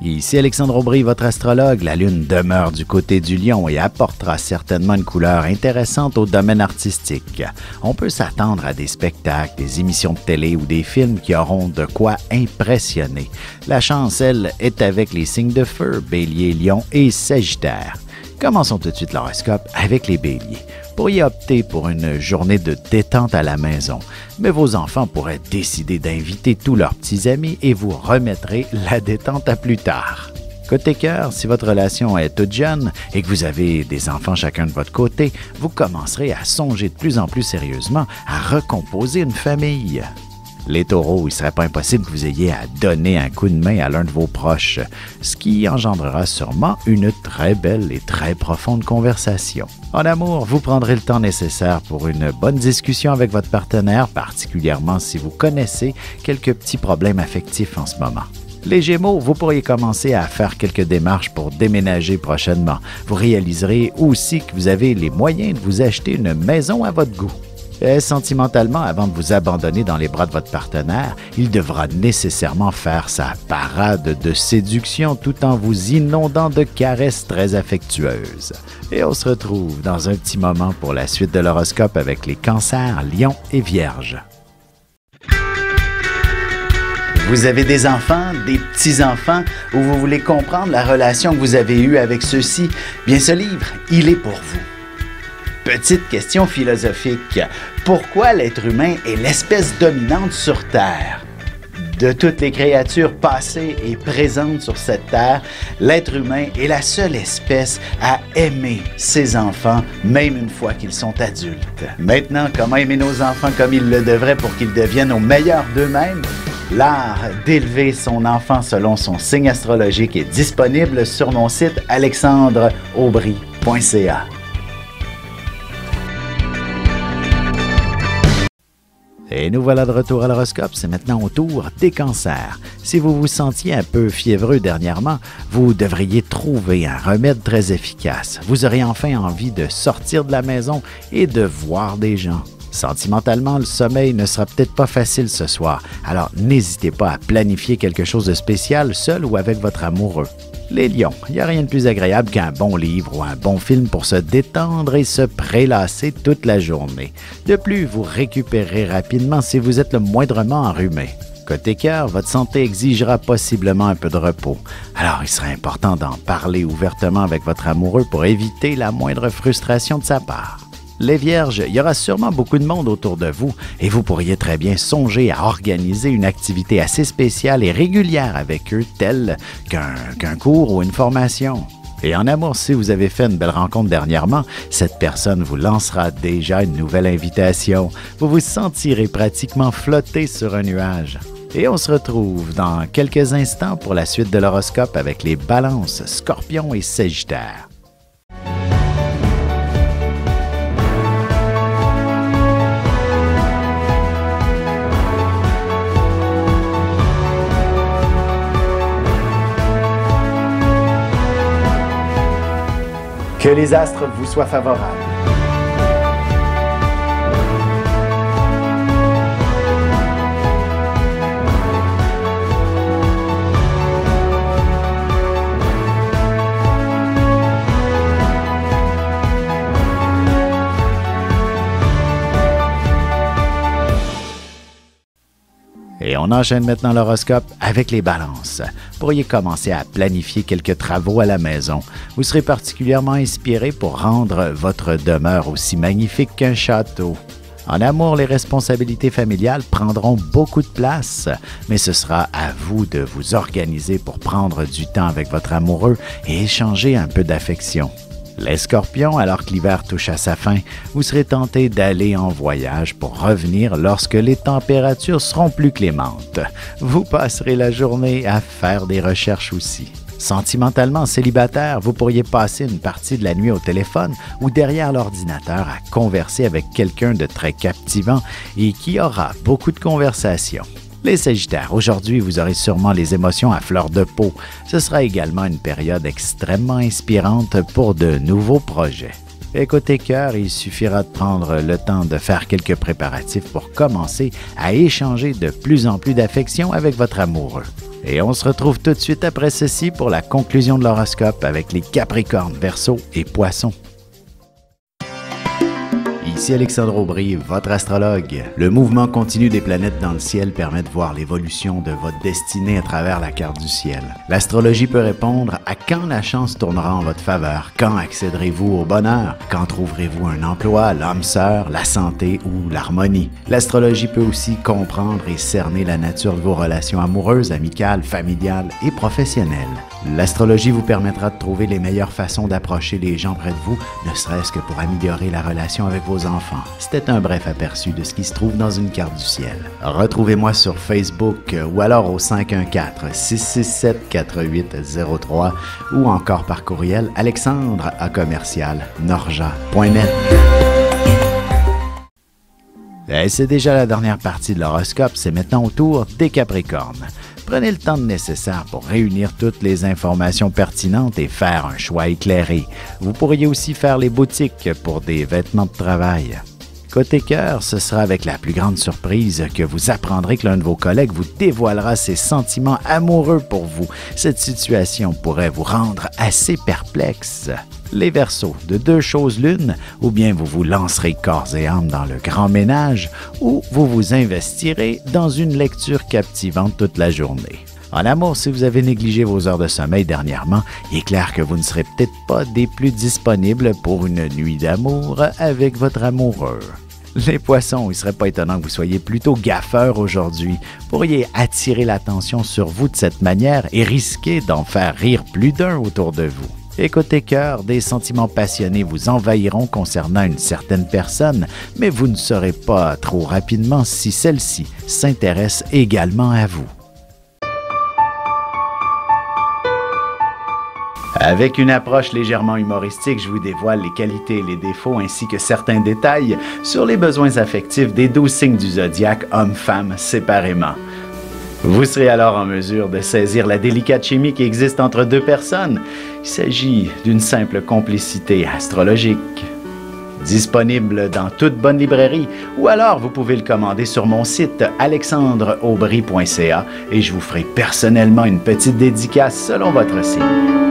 Ici Alexandre Aubry, votre astrologue. La Lune demeure du côté du Lion et apportera certainement une couleur intéressante au domaine artistique. On peut s'attendre à des spectacles, des émissions de télé ou des films qui auront de quoi impressionner. La chance, elle, est avec les signes de feu, Bélier, Lion et Sagittaire. Commençons tout de suite l'horoscope avec les Béliers. Vous pourriez opter pour une journée de détente à la maison, mais vos enfants pourraient décider d'inviter tous leurs petits amis et vous remettrez la détente à plus tard. Côté cœur, si votre relation est toute jeune et que vous avez des enfants chacun de votre côté, vous commencerez à songer de plus en plus sérieusement à recomposer une famille. Les taureaux, il ne serait pas impossible que vous ayez à donner un coup de main à l'un de vos proches, ce qui engendrera sûrement une très belle et très profonde conversation. En amour, vous prendrez le temps nécessaire pour une bonne discussion avec votre partenaire, particulièrement si vous connaissez quelques petits problèmes affectifs en ce moment. Les Gémeaux, vous pourriez commencer à faire quelques démarches pour déménager prochainement. Vous réaliserez aussi que vous avez les moyens de vous acheter une maison à votre goût. Sentimentalement, avant de vous abandonner dans les bras de votre partenaire, il devra nécessairement faire sa parade de séduction tout en vous inondant de caresses très affectueuses. Et on se retrouve dans un petit moment pour la suite de l'horoscope avec les Cancers, Lions et Vierges. Vous avez des enfants, des petits-enfants, ou vous voulez comprendre la relation que vous avez eue avec ceux-ci? Bien, ce livre, il est pour vous. Petite question philosophique. Pourquoi l'être humain est l'espèce dominante sur Terre? De toutes les créatures passées et présentes sur cette Terre, l'être humain est la seule espèce à aimer ses enfants, même une fois qu'ils sont adultes. Maintenant, comment aimer nos enfants comme ils le devraient pour qu'ils deviennent au meilleur d'eux-mêmes? L'art d'élever son enfant selon son signe astrologique est disponible sur mon site alexandreaubry.ca. Et nous voilà de retour à l'horoscope, c'est maintenant au tour des Cancers. Si vous vous sentiez un peu fiévreux dernièrement, vous devriez trouver un remède très efficace. Vous aurez enfin envie de sortir de la maison et de voir des gens. Sentimentalement, le sommeil ne sera peut-être pas facile ce soir, alors n'hésitez pas à planifier quelque chose de spécial seul ou avec votre amoureux. Les Lions, il n'y a rien de plus agréable qu'un bon livre ou un bon film pour se détendre et se prélasser toute la journée. De plus, vous récupérerez rapidement si vous êtes le moindrement enrhumé. Côté cœur, votre santé exigera possiblement un peu de repos. Alors, il sera important d'en parler ouvertement avec votre amoureux pour éviter la moindre frustration de sa part. Les Vierges, il y aura sûrement beaucoup de monde autour de vous et vous pourriez très bien songer à organiser une activité assez spéciale et régulière avec eux, telle qu'un cours ou une formation. Et en amour, si vous avez fait une belle rencontre dernièrement, cette personne vous lancera déjà une nouvelle invitation. Vous vous sentirez pratiquement flotter sur un nuage. Et on se retrouve dans quelques instants pour la suite de l'horoscope avec les Balances, Scorpions et Sagittaires. Que les astres vous soient favorables. Et on enchaîne maintenant l'horoscope avec les Balances. Vous pourriez commencer à planifier quelques travaux à la maison. Vous serez particulièrement inspiré pour rendre votre demeure aussi magnifique qu'un château. En amour, les responsabilités familiales prendront beaucoup de place, mais ce sera à vous de vous organiser pour prendre du temps avec votre amoureux et échanger un peu d'affection. Les Scorpions, alors que l'hiver touche à sa fin, vous serez tentés d'aller en voyage pour revenir lorsque les températures seront plus clémentes. Vous passerez la journée à faire des recherches aussi. Sentimentalement célibataire, vous pourriez passer une partie de la nuit au téléphone ou derrière l'ordinateur à converser avec quelqu'un de très captivant et qui aura beaucoup de conversations. Les Sagittaires, aujourd'hui, vous aurez sûrement les émotions à fleur de peau. Ce sera également une période extrêmement inspirante pour de nouveaux projets. Et côté cœur, il suffira de prendre le temps de faire quelques préparatifs pour commencer à échanger de plus en plus d'affection avec votre amoureux. Et on se retrouve tout de suite après ceci pour la conclusion de l'horoscope avec les Capricornes, Verseaux et Poissons. Ici Alexandre Aubry, votre astrologue. Le mouvement continu des planètes dans le ciel permet de voir l'évolution de votre destinée à travers la carte du ciel. L'astrologie peut répondre à quand la chance tournera en votre faveur, quand accéderez-vous au bonheur, quand trouverez-vous un emploi, l'âme sœur, la santé ou l'harmonie. L'astrologie peut aussi comprendre et cerner la nature de vos relations amoureuses, amicales, familiales et professionnelles. L'astrologie vous permettra de trouver les meilleures façons d'approcher les gens près de vous, ne serait-ce que pour améliorer la relation avec vos enfants. C'était un bref aperçu de ce qui se trouve dans une carte du ciel. Retrouvez-moi sur Facebook ou alors au 514-667-4803 ou encore par courriel alexandre@norja.net. Et c'est déjà la dernière partie de l'horoscope, c'est maintenant au tour des Capricornes. Prenez le temps nécessaire pour réunir toutes les informations pertinentes et faire un choix éclairé. Vous pourriez aussi faire les boutiques pour des vêtements de travail. Côté cœur, ce sera avec la plus grande surprise que vous apprendrez que l'un de vos collègues vous dévoilera ses sentiments amoureux pour vous. Cette situation pourrait vous rendre assez perplexe. Les Verseaux, de deux choses l'une, ou bien vous vous lancerez corps et âme dans le grand ménage, ou vous vous investirez dans une lecture captivante toute la journée. En amour, si vous avez négligé vos heures de sommeil dernièrement, il est clair que vous ne serez peut-être pas des plus disponibles pour une nuit d'amour avec votre amoureux. Les Poissons, il ne serait pas étonnant que vous soyez plutôt gaffeurs aujourd'hui. Vous pourriez attirer l'attention sur vous de cette manière et risquer d'en faire rire plus d'un autour de vous. Et côté cœur, des sentiments passionnés vous envahiront concernant une certaine personne, mais vous ne saurez pas trop rapidement si celle-ci s'intéresse également à vous. Avec une approche légèrement humoristique, je vous dévoile les qualités et les défauts ainsi que certains détails sur les besoins affectifs des 12 signes du zodiaque, hommes-femmes séparément. Vous serez alors en mesure de saisir la délicate chimie qui existe entre deux personnes. Il s'agit d'une simple complicité astrologique. Disponible dans toute bonne librairie ou alors vous pouvez le commander sur mon site alexandreaubry.ca et je vous ferai personnellement une petite dédicace selon votre signe.